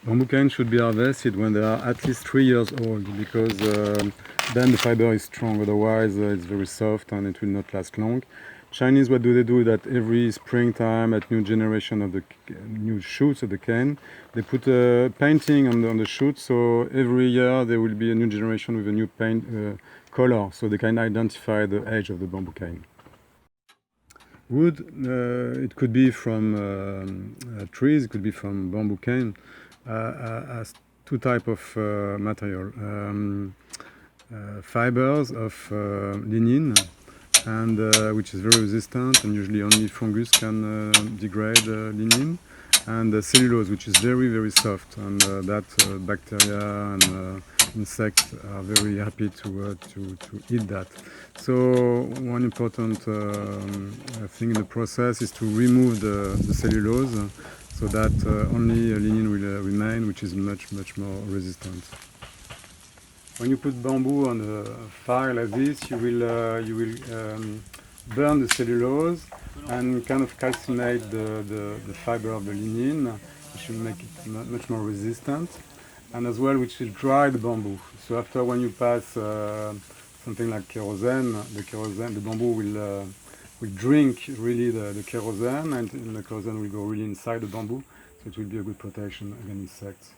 Bamboo cane should be harvested when they are at least 3 years old, because then the fiber is strong, otherwise it's very soft and it will not last long. Chinese, what do that every springtime at new generation of the new shoots of the cane, they put a painting on the shoot, so every year there will be a new generation with a new paint color, so they can identify the age of the bamboo cane. Wood, it could be from trees, it could be from bamboo cane, as two type of material. Fibers of lignin, and which is very resistant, and usually only fungus can degrade lignin, and cellulose, which is very soft, and that bacteria and insects are very happy to eat that. So one important thing in the process is to remove the cellulose, so that only lignin will remain, which is much more resistant. When you put bamboo on a fire like this, you will burn the cellulose and kind of calcinate the fiber of the lignin, which will make it much more resistant, and as well which will dry the bamboo. So after, when you pass something like kerosene, the bamboo will drink really the kerosene, and the kerosene will go really inside the bamboo, so it will be a good protection against insects.